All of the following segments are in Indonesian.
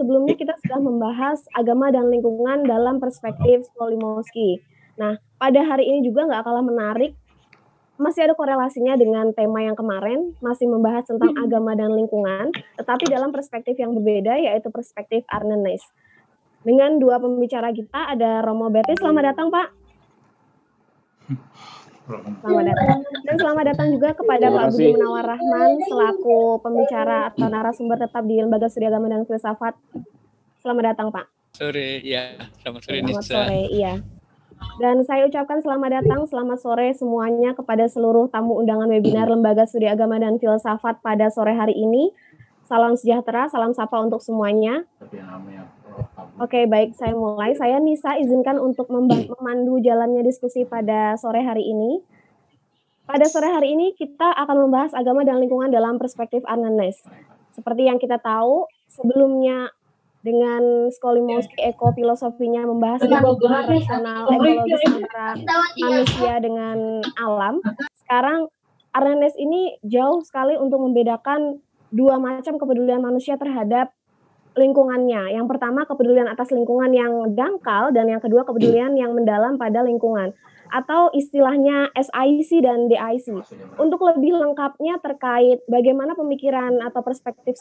sebelumnya kita sudah membahas agama dan lingkungan dalam perspektif Skolimowski. Nah, pada hari ini juga nggak kalah menarik, masih ada korelasinya dengan tema yang kemarin, masih membahas tentang agama dan lingkungan, tetapi dalam perspektif yang berbeda, yaitu perspektif Arne Naess. Dengan dua pembicara kita, ada Romo Berti. Selamat datang, Pak. Selamat datang. Dan selamat datang juga kepada Pak Budi Munawar Rahman selaku pembicara atau narasumber tetap di Lembaga Studi Agama dan Filsafat. Selamat datang, Pak. Sore, ya. Selamat sore, Selamat sore, iya. Dan saya ucapkan selamat datang, selamat sore semuanya kepada seluruh tamu undangan webinar Lembaga Studi Agama dan Filsafat pada sore hari ini. Salam sejahtera, salam sapa untuk semuanya. Oke, baik, saya mulai. Saya Nisa, izinkan untuk memandu jalannya diskusi pada sore hari ini. Pada sore hari ini kita akan membahas agama dan lingkungan dalam perspektif Arne Naess. Seperti yang kita tahu, sebelumnya dengan Skolimowski ekofilosofinya membahas hubungan rasional ekologis antara manusia dengan alam. Sekarang Arne Naess ini jauh sekali untuk membedakan dua macam kepedulian manusia terhadap lingkungannya. Yang pertama kepedulian atas lingkungan yang dangkal dan yang kedua kepedulian yang mendalam pada lingkungan atau istilahnya SIC dan DIC. Untuk lebih lengkapnya terkait bagaimana pemikiran atau perspektif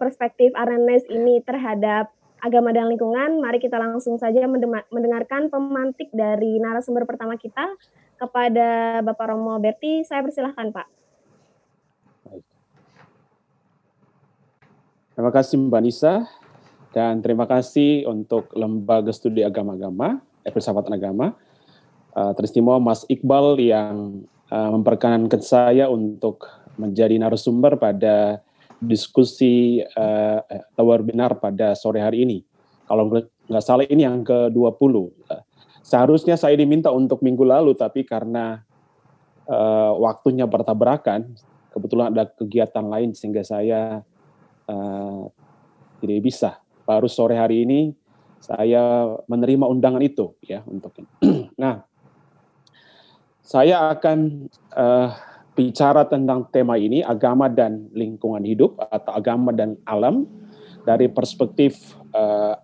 perspektif Arne Naess ini terhadap agama dan lingkungan, mari kita langsung saja mendengarkan pemantik dari narasumber pertama kita kepada Bapak Romo Berti. Saya persilahkan, Pak. Terima kasih Mbak Nisa, dan terima kasih untuk Lembaga Studi Agama-Agama, Filsafat Agama, teristimewa Mas Iqbal yang memperkenankan saya untuk menjadi narasumber pada diskusi atau webinar pada sore hari ini. Kalau nggak salah ini yang ke-20. Seharusnya saya diminta untuk minggu lalu, tapi karena waktunya bertabrakan, kebetulan ada kegiatan lain sehingga saya tidak bisa. Baru sore hari ini saya menerima undangan itu ya untuk ini. Nah, saya akan bicara tentang tema ini, agama dan lingkungan hidup atau agama dan alam dari perspektif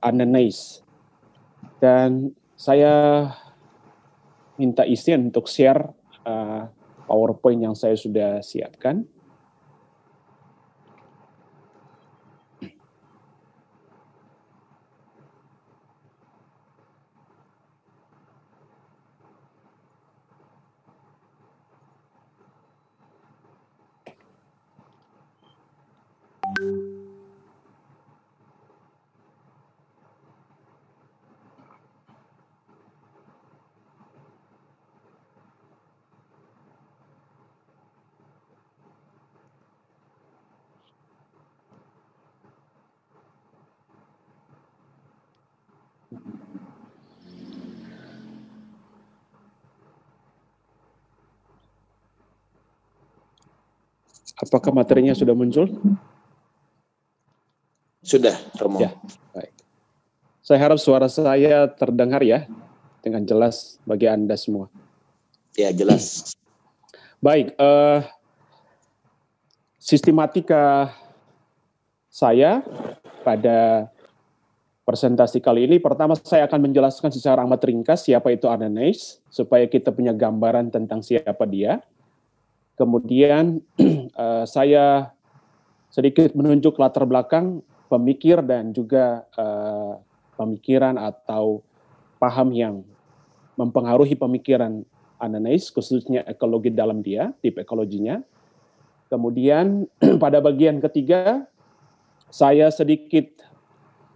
Arne Naess. Dan saya minta izin untuk share PowerPoint yang saya sudah siapkan. Apakah materinya sudah muncul? Sudah, Romo. Ya, baik. Saya harap suara saya terdengar ya, dengan jelas bagi Anda semua. Ya, jelas. Baik, sistematika saya pada presentasi kali ini, pertama saya akan menjelaskan secara amat ringkas siapa itu Arne Naess, supaya kita punya gambaran tentang siapa dia. Kemudian saya sedikit menunjuk latar belakang pemikir dan juga pemikiran atau paham yang mempengaruhi pemikiran Arne Naess, khususnya ekologi dalam dia, tip ekologinya. Kemudian pada bagian ketiga, saya sedikit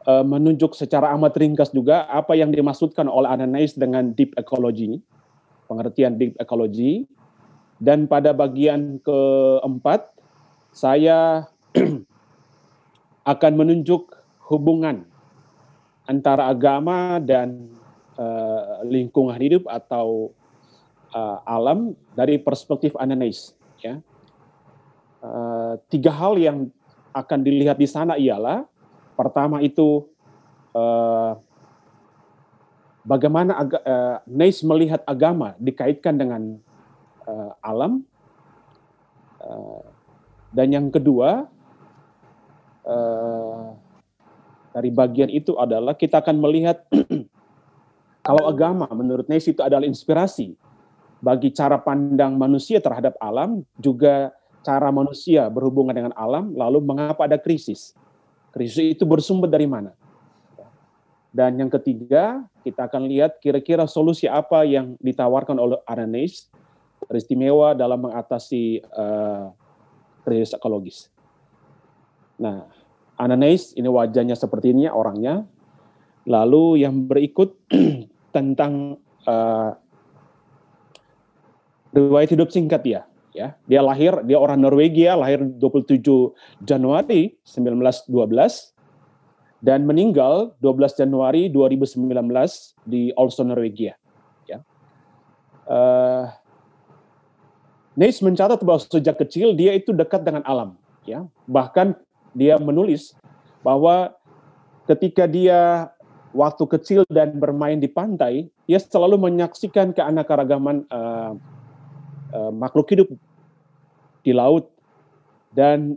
menunjuk secara amat ringkas juga apa yang dimaksudkan oleh Arne Naess dengan deep ecology, pengertian deep ecology. Dan pada bagian keempat, saya akan menunjuk hubungan antara agama dan lingkungan hidup atau alam dari perspektif Arne Naess. Ya. Tiga hal yang akan dilihat di sana ialah, pertama itu bagaimana Naess melihat agama dikaitkan dengan alam, dan yang kedua dari bagian itu adalah kita akan melihat kalau agama menurut Nash itu adalah inspirasi bagi cara pandang manusia terhadap alam, juga cara manusia berhubungan dengan alam, lalu mengapa ada krisis. Krisis itu bersumber dari mana? Dan yang ketiga, kita akan lihat kira-kira solusi apa yang ditawarkan oleh Nash teristimewa dalam mengatasi krisis ekologis. Nah, Nash ini wajahnya seperti ini orangnya. Lalu yang berikut tentang riwayat hidup singkat dia. Ya, dia orang Norwegia, lahir 27 Januari 1912 dan meninggal 12 Januari 2019 di Oslo, Norwegia. Ya. Nash mencatat bahwa sejak kecil dia itu dekat dengan alam. Ya, bahkan dia menulis bahwa ketika dia waktu kecil dan bermain di pantai, dia selalu menyaksikan keanekaragaman makhluk hidup di laut. Dan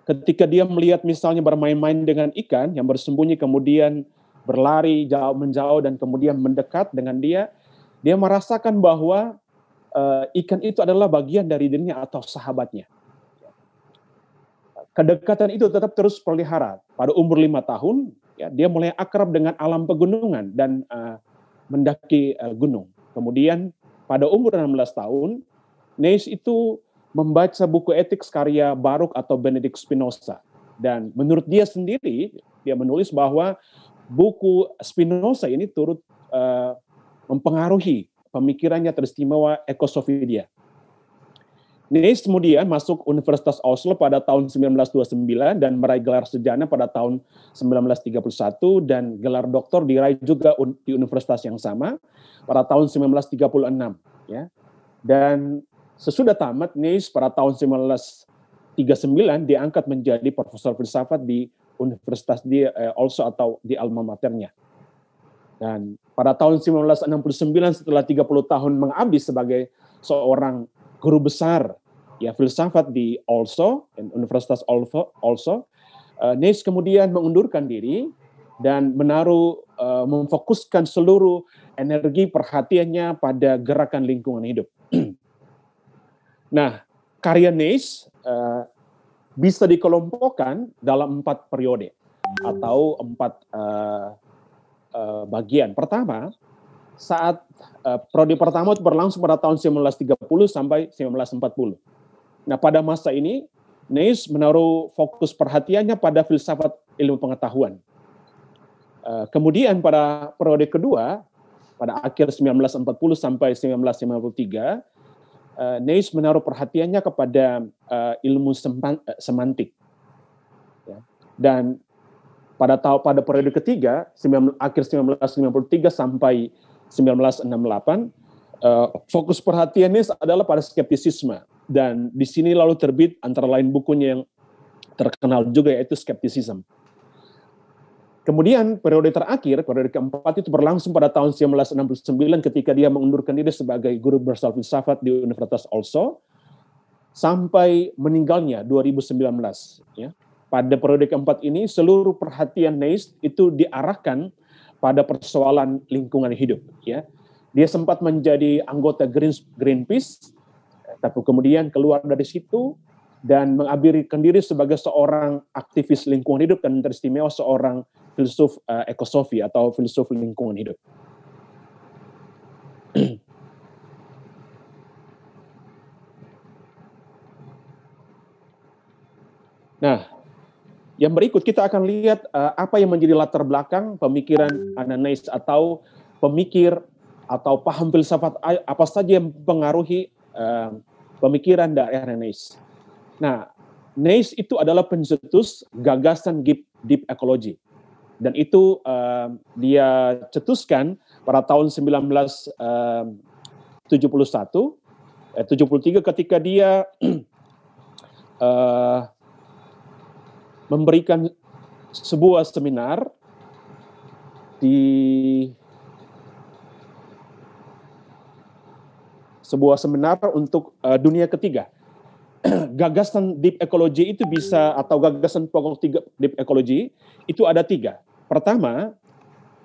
ketika dia melihat misalnya bermain-main dengan ikan yang bersembunyi kemudian berlari menjauh dan kemudian mendekat dengan dia merasakan bahwa ikan itu adalah bagian dari dirinya atau sahabatnya. Kedekatan itu tetap terus pelihara. Pada umur 5 tahun, ya, dia mulai akrab dengan alam pegunungan dan mendaki gunung. Kemudian pada umur 16 tahun, Nash itu membaca buku etik karya Baruch atau Benedict Spinoza. Dan menurut dia sendiri, dia menulis bahwa buku Spinoza ini turut mempengaruhi pemikirannya teristimewa ekosofi dia. Nash kemudian masuk Universitas Oslo pada tahun 1929 dan meraih gelar sarjana pada tahun 1931 dan gelar doktor diraih juga di universitas yang sama pada tahun 1936. Ya. Dan sesudah tamat, Nash pada tahun 1939 diangkat menjadi profesor filsafat di Universitas di Oslo atau di alma maternya. Dan pada tahun 1969 setelah 30 tahun mengabdi sebagai seorang guru besar ya filsafat di Oslo, Universitas Oslo, Nash kemudian mengundurkan diri dan memfokuskan seluruh energi perhatiannya pada gerakan lingkungan hidup. Nah, karya Nash bisa dikelompokkan dalam 4 periode atau 4 bagian. Pertama, saat periode pertama itu berlangsung pada tahun 1930 sampai 1940. Nah, pada masa ini, Nash menaruh fokus perhatiannya pada filsafat ilmu pengetahuan. Kemudian pada periode kedua, pada akhir 1940 sampai 1953, Nash menaruh perhatiannya kepada ilmu semantik. Ya. Dan pada periode ketiga, akhir 1993 sampai 1968, fokus perhatian Nash adalah pada skeptisisme. Dan di sini lalu terbit antara lain bukunya yang terkenal juga yaitu Skepticism. Kemudian periode terakhir, periode keempat itu berlangsung pada tahun 1969 ketika dia mengundurkan diri sebagai guru besar filsafat di Universitas Oslo sampai meninggalnya 2019. Ya. Pada periode keempat ini seluruh perhatian Nash itu diarahkan pada persoalan lingkungan hidup. Ya. Dia sempat menjadi anggota Greenpeace, tapi kemudian keluar dari situ dan mengabdikan diri sebagai seorang aktivis lingkungan hidup dan teristimewa seorang filsuf ekosofi atau filsuf lingkungan hidup. Nah, yang berikut kita akan lihat apa yang menjadi latar belakang pemikiran Nash atau pemikir atau paham filsafat apa saja yang mempengaruhi pemikiran dari Nash. Nah, Nash itu adalah pencetus gagasan deep ecology. Dan itu dia cetuskan pada tahun 1973 ketika dia memberikan sebuah seminar untuk dunia ketiga. gagasan deep ecology itu bisa, atau gagasan pokok deep ecology itu ada 3. Pertama,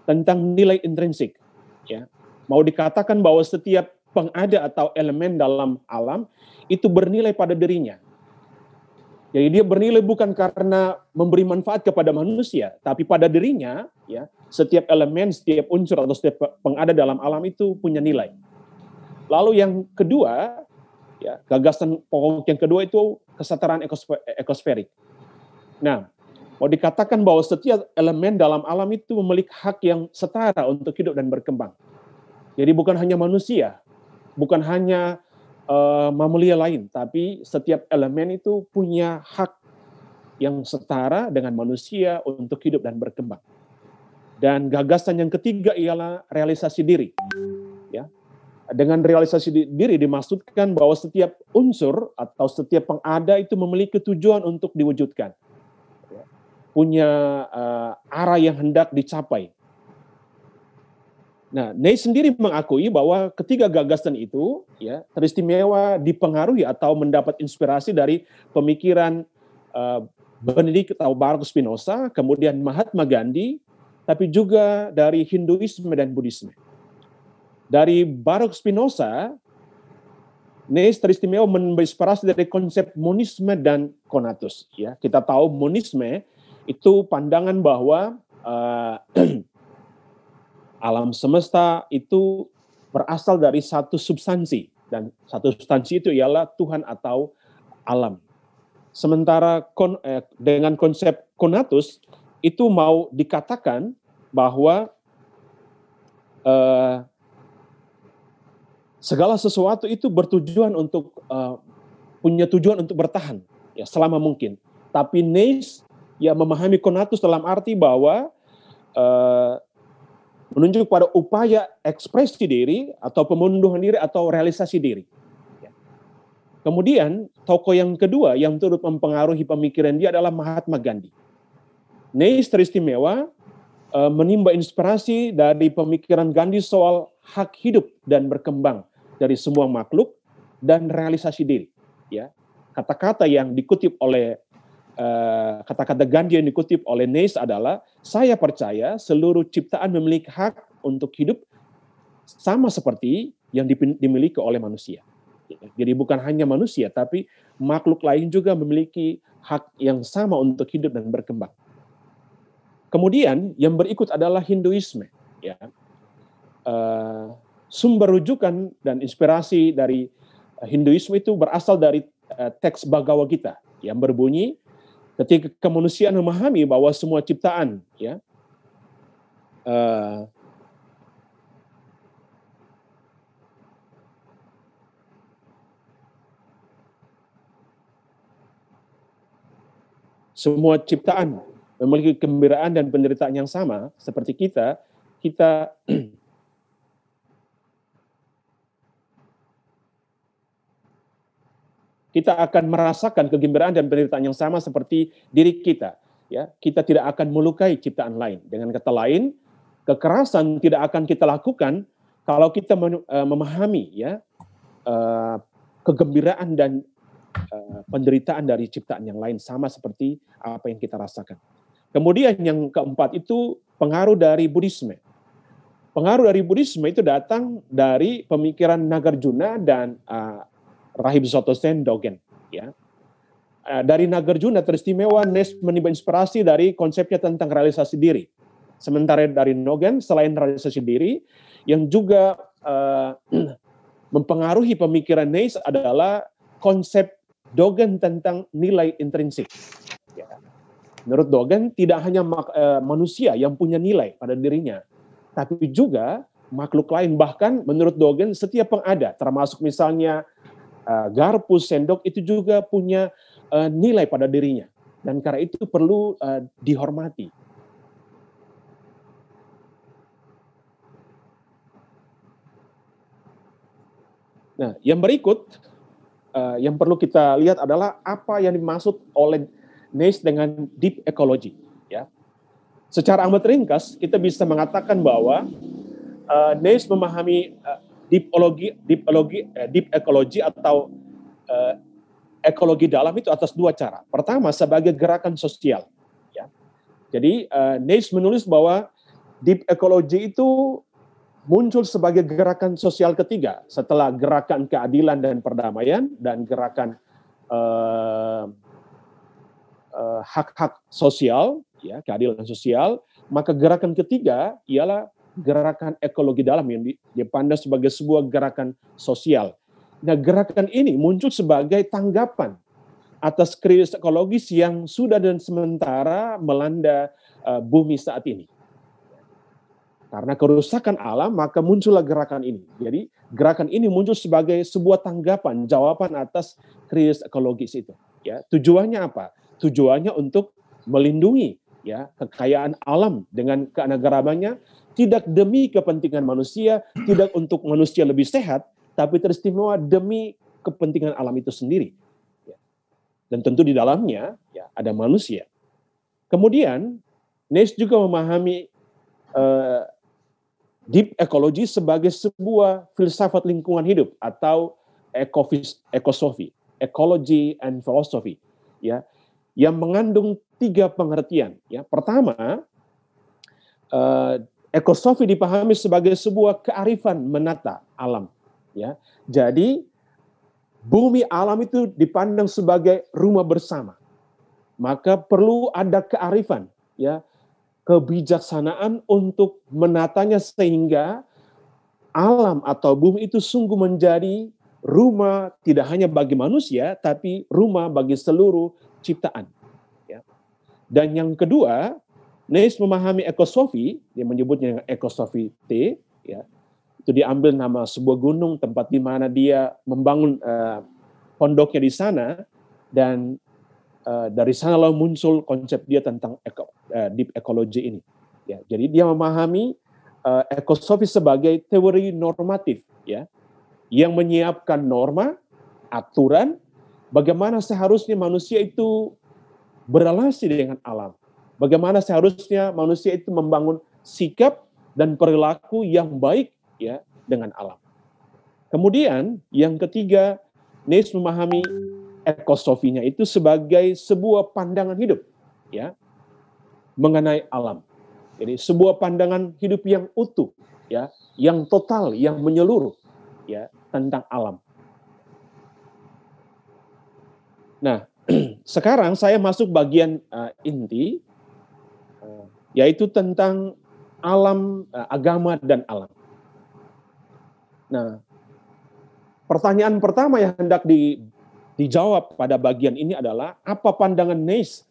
tentang nilai intrinsik. Ya. Mau dikatakan bahwa setiap pengada atau elemen dalam alam itu bernilai pada dirinya. Jadi dia bernilai bukan karena memberi manfaat kepada manusia, tapi pada dirinya, ya, setiap elemen, setiap unsur atau setiap pengada dalam alam itu punya nilai. Lalu yang kedua, ya, gagasan pokok yang kedua itu kesetaraan ekosferik. Nah, mau dikatakan bahwa setiap elemen dalam alam itu memiliki hak yang setara untuk hidup dan berkembang. Jadi bukan hanya manusia, bukan hanya mamalia lain, tapi setiap elemen itu punya hak yang setara dengan manusia untuk hidup dan berkembang. Dan gagasan yang ketiga ialah realisasi diri. Ya. Dengan realisasi diri dimaksudkan bahwa setiap unsur atau setiap pengada itu memiliki tujuan untuk diwujudkan. Ya. Punya arah yang hendak dicapai. Nah, Ney sendiri mengakui bahwa ketiga gagasan itu, ya, teristimewa dipengaruhi atau mendapat inspirasi dari pemikiran Benedict atau Baruch Spinoza, kemudian Mahatma Gandhi, tapi juga dari Hinduisme dan Buddhisme. Dari Baruch Spinoza, Ney teristimewa menginspirasi dari konsep monisme dan konatus. Ya, kita tahu monisme itu pandangan bahwa alam semesta itu berasal dari satu substansi, dan satu substansi itu ialah Tuhan atau alam. Sementara dengan konsep konatus itu mau dikatakan bahwa segala sesuatu itu bertujuan untuk punya tujuan untuk bertahan, ya, selama mungkin. Tapi Ney ya memahami konatus dalam arti bahwa menunjuk pada upaya ekspresi diri atau pemunduhan diri atau realisasi diri. Kemudian tokoh yang kedua yang turut mempengaruhi pemikiran dia adalah Mahatma Gandhi. Ney teristimewa menimba inspirasi dari pemikiran Gandhi soal hak hidup dan berkembang dari semua makhluk dan realisasi diri. Ya, kata-kata yang dikutip oleh kata-kata Gandhi yang dikutip oleh Ney adalah, saya percaya seluruh ciptaan memiliki hak untuk hidup sama seperti yang dimiliki oleh manusia. Jadi bukan hanya manusia, tapi makhluk lain juga memiliki hak yang sama untuk hidup dan berkembang. Kemudian yang berikut adalah Hinduisme. Ya. Sumber rujukan dan inspirasi dari Hinduisme itu berasal dari teks Bhagavad Gita yang berbunyi, ketika kemanusiaan memahami bahwa semua ciptaan, ya, semua ciptaan memiliki kegembiraan dan penderitaan yang sama seperti kita akan merasakan kegembiraan dan penderitaan yang sama seperti diri kita. Ya, kita tidak akan melukai ciptaan lain. Dengan kata lain, kekerasan tidak akan kita lakukan kalau kita memahami, ya, kegembiraan dan penderitaan dari ciptaan yang lain sama seperti apa yang kita rasakan. Kemudian yang keempat itu pengaruh dari Buddhisme. Pengaruh dari Buddhisme itu datang dari pemikiran Nagarjuna dan Rahib Sotosen Dogen. Ya. Dari Nagarjuna teristimewa Ney menimba inspirasi dari konsepnya tentang realisasi diri. Sementara dari Dogen, selain realisasi diri, yang juga mempengaruhi pemikiran Ney adalah konsep Dogen tentang nilai intrinsik. Ya. Menurut Dogen, tidak hanya manusia yang punya nilai pada dirinya, tapi juga makhluk lain. Bahkan menurut Dogen, setiap pengada, termasuk misalnya garpu, sendok, itu juga punya nilai pada dirinya. Dan karena itu perlu dihormati. Nah, yang berikut, yang perlu kita lihat adalah apa yang dimaksud oleh Ney dengan deep ecology. Ya. Secara amat ringkas, kita bisa mengatakan bahwa Ney memahami deep ecology atau ekologi dalam itu atas dua cara. Pertama, sebagai gerakan sosial. Ya. Jadi, Nash menulis bahwa deep ecology itu muncul sebagai gerakan sosial ketiga setelah gerakan keadilan dan perdamaian dan gerakan hak-hak sosial, ya, keadilan sosial. Maka gerakan ketiga ialah gerakan ekologi dalam yang dipandang sebagai sebuah gerakan sosial. Nah, gerakan ini muncul sebagai tanggapan atas krisis ekologis yang sudah dan sementara melanda bumi saat ini. Karena kerusakan alam, maka muncullah gerakan ini. Jadi, gerakan ini muncul sebagai sebuah tanggapan, jawaban atas krisis ekologis itu. Ya, tujuannya apa? Tujuannya untuk melindungi, ya, kekayaan alam dengan keanekaragamannya, tidak demi kepentingan manusia, tidak untuk manusia lebih sehat, tapi teristimewa demi kepentingan alam itu sendiri. Ya. Dan tentu di dalamnya, ya, ada manusia. Kemudian, Nash juga memahami deep ecology sebagai sebuah filsafat lingkungan hidup atau ekosofi, ecology and philosophy, ya, yang mengandung 3 pengertian. Ya, pertama, ekosofi dipahami sebagai sebuah kearifan menata alam. Ya, jadi bumi alam itu dipandang sebagai rumah bersama. Maka perlu ada kearifan, ya, kebijaksanaan untuk menatanya sehingga alam atau bumi itu sungguh menjadi rumah tidak hanya bagi manusia, tapi rumah bagi seluruh ciptaan. Ya. Dan yang kedua, Nash memahami ekosofi, dia menyebutnya ekosofi T, ya, itu diambil nama sebuah gunung tempat di mana dia membangun pondoknya di sana, dan dari sana lalu muncul konsep dia tentang deep ecology ini. Ya, jadi dia memahami ekosofi sebagai teori normatif, ya, yang menyiapkan norma, aturan, bagaimana seharusnya manusia itu berrelasi dengan alam, bagaimana seharusnya manusia itu membangun sikap dan perilaku yang baik, ya, dengan alam. Kemudian yang ketiga, Nash memahami ekosofinya itu sebagai sebuah pandangan hidup, ya, mengenai alam. Jadi sebuah pandangan hidup yang utuh, ya, yang total, yang menyeluruh, ya, tentang alam. Nah, sekarang saya masuk bagian inti, yaitu tentang alam, agama dan alam. Nah, pertanyaan pertama yang hendak dijawab pada bagian ini adalah apa pandangan Nash,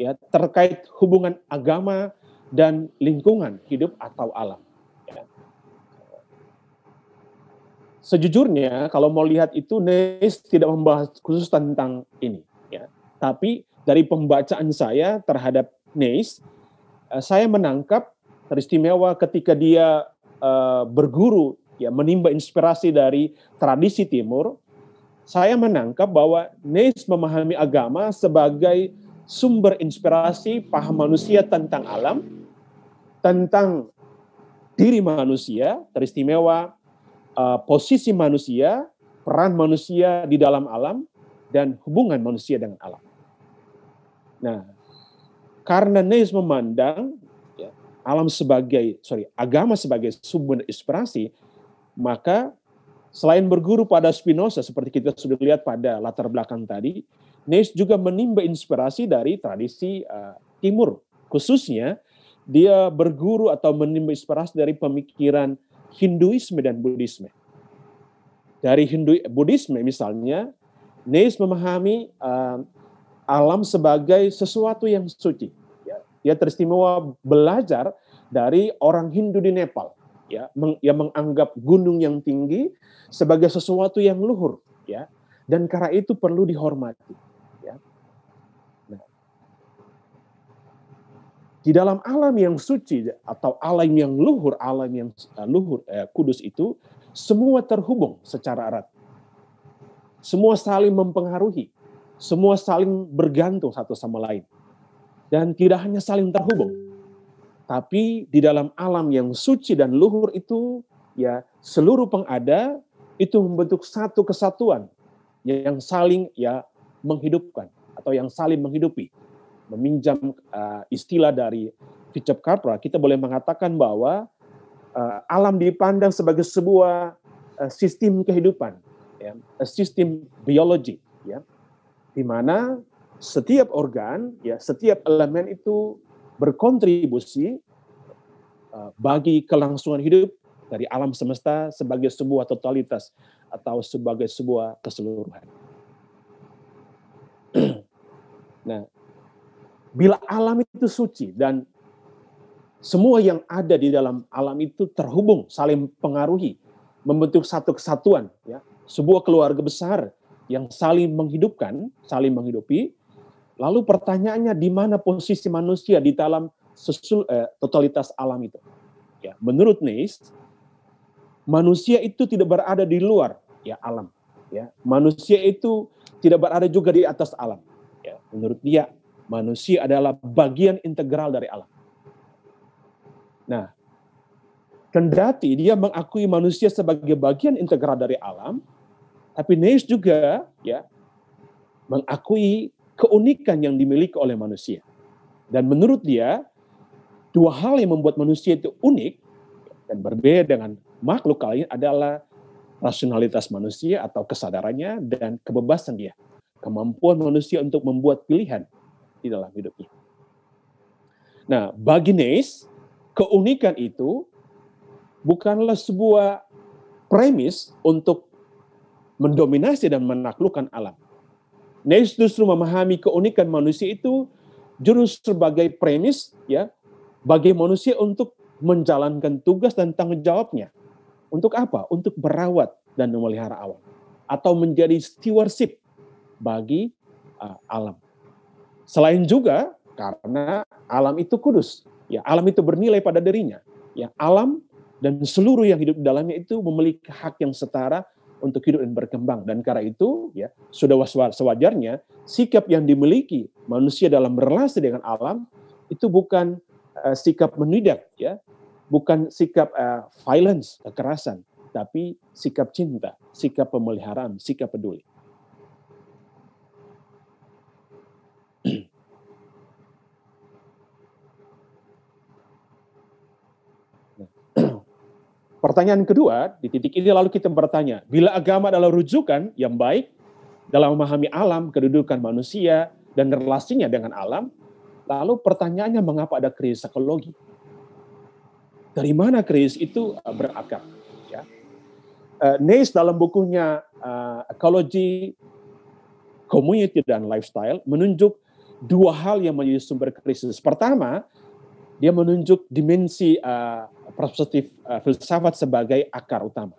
ya, terkait hubungan agama dan lingkungan hidup atau alam. Ya. Sejujurnya kalau mau lihat itu Nash tidak membahas khusus tentang ini, ya. Tapi dari pembacaan saya terhadap Nash, saya menangkap teristimewa ketika dia berguru, ya, menimba inspirasi dari tradisi Timur. Saya menangkap bahwa Nash memahami agama sebagai sumber inspirasi paham manusia tentang alam, tentang diri manusia, teristimewa posisi manusia, peran manusia di dalam alam, dan hubungan manusia dengan alam. Nah, karena Nash memandang, ya, agama sebagai sumber inspirasi, maka selain berguru pada Spinoza seperti kita sudah lihat pada latar belakang tadi, Nash juga menimba inspirasi dari tradisi Timur. Khususnya dia berguru atau menimba inspirasi dari pemikiran Hinduisme dan Buddhisme. Dari Buddhisme misalnya, Nash memahami alam sebagai sesuatu yang suci. Dia teristimewa belajar dari orang Hindu di Nepal, ya, yang menganggap gunung yang tinggi sebagai sesuatu yang luhur, ya, dan karena itu perlu dihormati, ya. Nah, di dalam alam yang suci atau alam yang luhur, kudus itu semua terhubung secara erat, semua saling mempengaruhi, semua saling bergantung satu sama lain, dan tidak hanya saling terhubung. Tapi di dalam alam yang suci dan luhur itu, ya, seluruh pengada itu membentuk satu kesatuan yang saling, ya, menghidupkan atau yang saling menghidupi. Meminjam istilah dari Fritjof Capra, kita boleh mengatakan bahwa alam dipandang sebagai sebuah sistem kehidupan, ya, sistem biologi, ya, di mana setiap organ, ya, setiap elemen itu berkontribusi bagi kelangsungan hidup dari alam semesta sebagai sebuah totalitas atau sebagai sebuah keseluruhan. Nah, bila alam itu suci dan semua yang ada di dalam alam itu terhubung, saling pengaruhi, membentuk satu kesatuan, ya, sebuah keluarga besar yang saling menghidupkan, saling menghidupi. Lalu pertanyaannya, di mana posisi manusia di dalam totalitas alam itu? Ya, menurut Nash, manusia itu tidak berada di luar, ya, alam. Ya, manusia itu tidak berada juga di atas alam. Ya, menurut dia, manusia adalah bagian integral dari alam. Nah, kendati dia mengakui manusia sebagai bagian integral dari alam, tapi Nash juga, ya, mengakui keunikan yang dimiliki oleh manusia. Dan menurut dia, dua hal yang membuat manusia itu unik dan berbeda dengan makhluk lain adalah rasionalitas manusia atau kesadarannya dan kebebasan dia. Kemampuan manusia untuk membuat pilihan di dalam hidupnya. Nah, bagi Nash, keunikan itu bukanlah sebuah premis untuk mendominasi dan menaklukkan alam. Nash justru memahami keunikan manusia itu justru sebagai premis, ya, bagi manusia untuk menjalankan tugas dan tanggung jawabnya. Untuk apa? Untuk merawat dan memelihara alam. Atau menjadi stewardship bagi alam. Selain juga karena alam itu kudus. Ya, alam itu bernilai pada dirinya. Ya, alam dan seluruh yang hidup di dalamnya itu memiliki hak yang setara untuk hidup dan berkembang. Dan karena itu, ya, sudah sewajarnya sikap yang dimiliki manusia dalam berrelasi dengan alam itu bukan sikap menidak, ya, bukan sikap violence, kekerasan, tapi sikap cinta, sikap pemeliharaan, sikap peduli. Pertanyaan kedua, di titik ini lalu kita bertanya, bila agama adalah rujukan yang baik dalam memahami alam, kedudukan manusia, dan relasinya dengan alam, lalu pertanyaannya mengapa ada krisis ekologi? Dari mana krisis itu berakar? Ya. Nash dalam bukunya Ecology, Community, dan Lifestyle menunjuk dua hal yang menjadi sumber krisis. Pertama, dia menunjuk dimensi perspektif filsafat sebagai akar utama.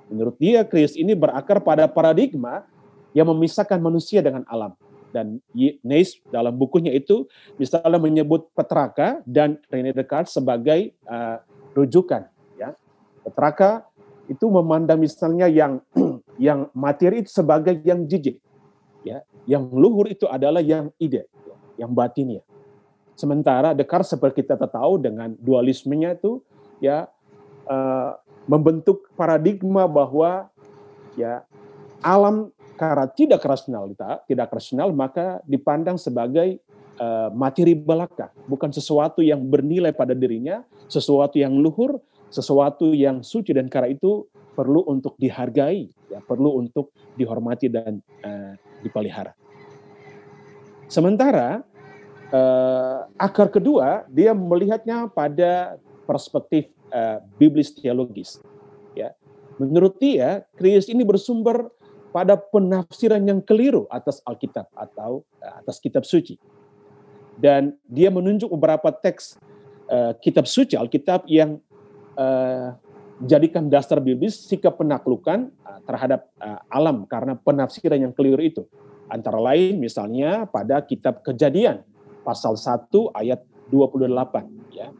Menurut dia, krisis ini berakar pada paradigma yang memisahkan manusia dengan alam. Dan Nash dalam bukunya itu misalnya menyebut Petrarca dan René Descartes sebagai rujukan. Ya. Petrarca itu memandang misalnya yang materi itu sebagai yang jijik. Ya. Yang luhur itu adalah yang ide, yang batinnya. Sementara Descartes seperti kita tahu dengan dualismenya itu, ya, membentuk paradigma bahwa, ya, alam karena tidak rasional maka dipandang sebagai materi belaka, bukan sesuatu yang bernilai pada dirinya, sesuatu yang luhur, sesuatu yang suci, dan karena itu perlu untuk dihargai, ya, perlu untuk dihormati dan dipelihara. Sementara akar kedua, dia melihatnya pada perspektif biblis teologis. Ya. Menurut dia, krisis ini bersumber pada penafsiran yang keliru atas Alkitab atau atas kitab suci. Dan dia menunjuk beberapa teks kitab suci, Alkitab, yang jadikan dasar biblis sikap penaklukan terhadap alam karena penafsiran yang keliru itu. Antara lain misalnya pada kitab Kejadian, pasal 1 ayat 28. Ya.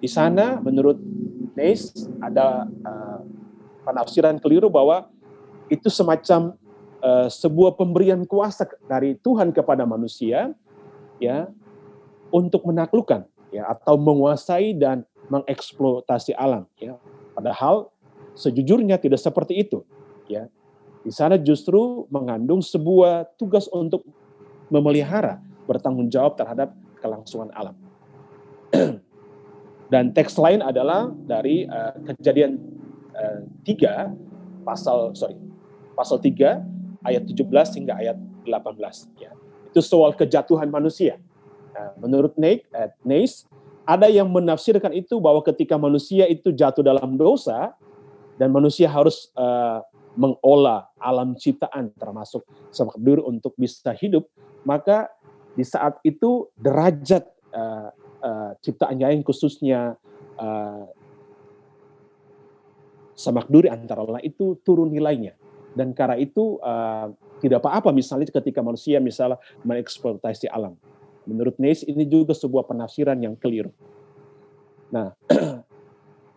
Di sana menurut Nash ada penafsiran keliru bahwa itu semacam sebuah pemberian kuasa dari Tuhan kepada manusia, ya, untuk menaklukkan, ya, atau menguasai dan mengeksploitasi alam. Ya. Padahal sejujurnya tidak seperti itu. Ya. Di sana justru mengandung sebuah tugas untuk memelihara, bertanggung jawab terhadap kelangsungan alam. Dan teks lain adalah dari Kejadian 3 pasal 3 ayat 17 hingga ayat 18 ya. Itu soal kejatuhan manusia. Menurut Nace, ada yang menafsirkan itu bahwa ketika manusia itu jatuh dalam dosa dan manusia harus mengolah alam ciptaan termasuk semak duri untuk bisa hidup, maka di saat itu derajat ciptaan yang khususnya semak duri antara lain itu turun nilainya. Dan karena itu tidak apa-apa misalnya ketika manusia misalnya mengeksploitasi alam. Menurut Nace ini juga sebuah penafsiran yang keliru. Nah,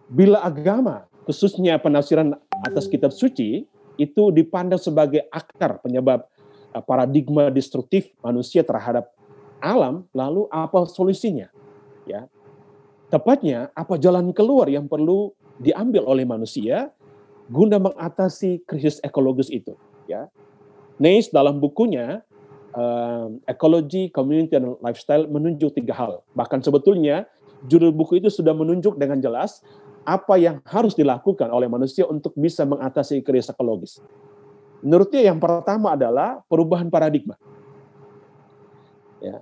bila agama, khususnya penafsiran atas kitab suci, itu dipandang sebagai akar penyebab paradigma destruktif manusia terhadap alam, lalu apa solusinya? Ya, tepatnya apa jalan keluar yang perlu diambil oleh manusia guna mengatasi krisis ekologis itu? Ya, Nace dalam bukunya Ecology, Community, and Lifestyle menunjuk 3 hal. Bahkan sebetulnya judul buku itu sudah menunjuk dengan jelas apa yang harus dilakukan oleh manusia untuk bisa mengatasi krisis ekologis. Menurutnya yang pertama adalah perubahan paradigma. Ya.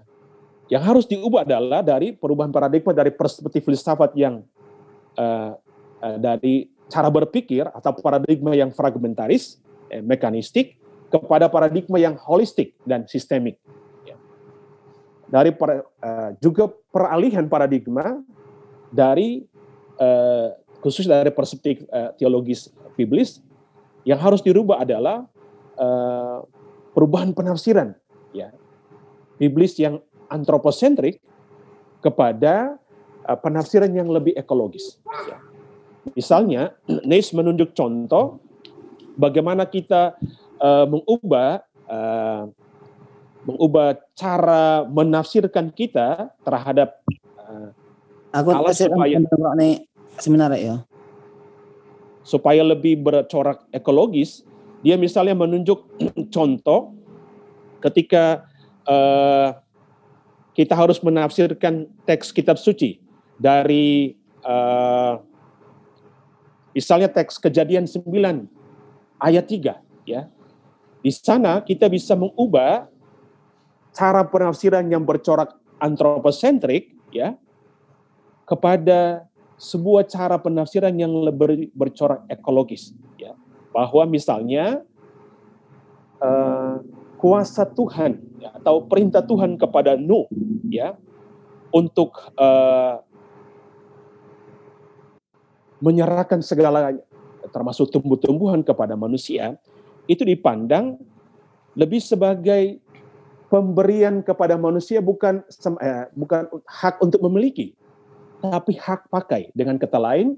Yang harus diubah adalah dari perubahan paradigma dari perspektif filsafat yang dari cara berpikir atau paradigma yang fragmentaris, mekanistik, kepada paradigma yang holistik dan sistemik. Ya. Dari juga peralihan paradigma dari khusus dari perspektif teologis biblis, yang harus dirubah adalah perubahan penafsiran, ya, biblis yang antroposentrik kepada penafsiran yang lebih ekologis. Ya. Misalnya, Nace menunjuk contoh bagaimana kita mengubah cara menafsirkan kita terhadap alam supaya lebih bercorak ekologis. Dia misalnya menunjuk contoh ketika kita harus menafsirkan teks kitab suci dari misalnya teks Kejadian 9 ayat 3 ya. Di sana kita bisa mengubah cara penafsiran yang bercorak antroposentrik ya kepada sebuah cara penafsiran yang lebih bercorak ekologis ya. Bahwa misalnya kuasa Tuhan ya, atau perintah Tuhan kepada Nuh ya untuk menyerahkan segalanya termasuk tumbuh-tumbuhan kepada manusia, itu dipandang lebih sebagai pemberian kepada manusia bukan hak untuk memiliki, tapi hak pakai. Dengan kata lain,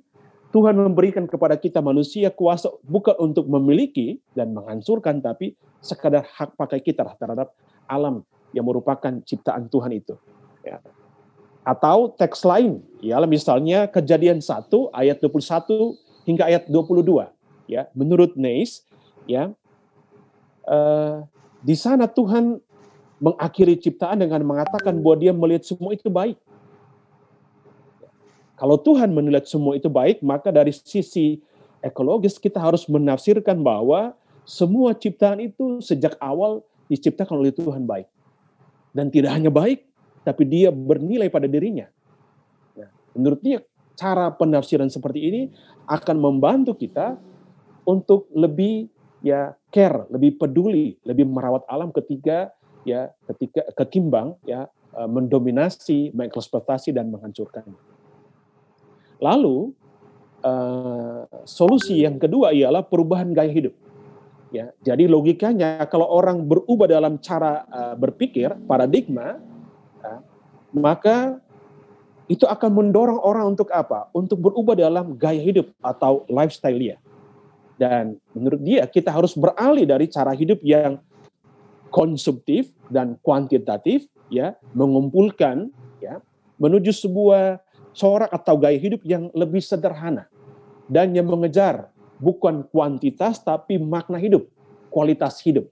Tuhan memberikan kepada kita manusia kuasa bukan untuk memiliki dan menghancurkan, tapi sekadar hak pakai kita terhadap alam yang merupakan ciptaan Tuhan itu. Ya. Atau teks lain, ialah misalnya Kejadian 1 ayat 21 hingga ayat 22. Ya, menurut Nace, ya, di sana Tuhan mengakhiri ciptaan dengan mengatakan bahwa Dia melihat semua itu baik. Kalau Tuhan menilai semua itu baik, maka dari sisi ekologis kita harus menafsirkan bahwa semua ciptaan itu sejak awal diciptakan oleh Tuhan baik. Dan tidak hanya baik, tapi dia bernilai pada dirinya. Nah, menurut dia, cara penafsiran seperti ini akan membantu kita untuk lebih care, lebih peduli, lebih merawat alam ketika ketimbang mendominasi, mengeksploitasi dan menghancurkan. Lalu solusi yang kedua ialah perubahan gaya hidup. Ya, jadi logikanya kalau orang berubah dalam cara berpikir, paradigma, maka itu akan mendorong orang untuk apa? Untuk berubah dalam gaya hidup atau lifestyle-nya. Dan menurut dia kita harus beralih dari cara hidup yang konsumtif dan kuantitatif, ya, mengumpulkan, ya, menuju sebuah corak atau gaya hidup yang lebih sederhana dan yang mengejar bukan kuantitas tapi makna hidup. kualitas hidup.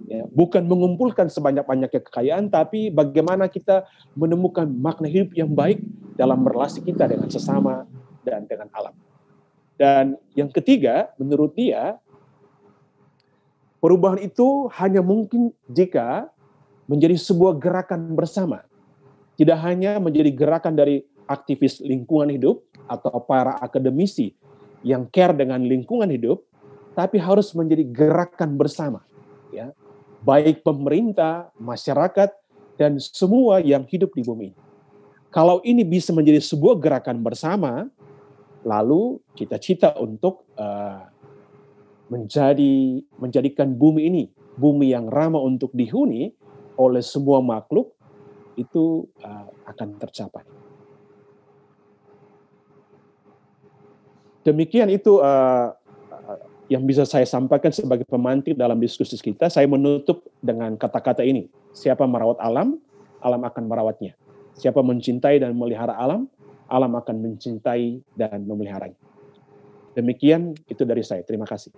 Ya, bukan mengumpulkan sebanyak-banyaknya kekayaan, tapi bagaimana kita menemukan makna hidup yang baik dalam relasi kita dengan sesama dan dengan alam. Dan yang ketiga, menurut dia, perubahan itu hanya mungkin jika menjadi sebuah gerakan bersama. Tidak hanya menjadi gerakan dari aktivis lingkungan hidup atau para akademisi yang care dengan lingkungan hidup, tapi harus menjadi gerakan bersama. Ya. Baik pemerintah, masyarakat, dan semua yang hidup di bumi. Kalau ini bisa menjadi sebuah gerakan bersama, lalu cita-cita untuk menjadikan bumi ini, bumi yang ramah untuk dihuni oleh semua makhluk, itu akan tercapai. Demikian itu yang bisa saya sampaikan sebagai pemantik dalam diskusi kita. Saya menutup dengan kata-kata ini. Siapa merawat alam, alam akan merawatnya. Siapa mencintai dan memelihara alam, alam akan mencintai dan memeliharanya. Demikian itu dari saya. Terima kasih.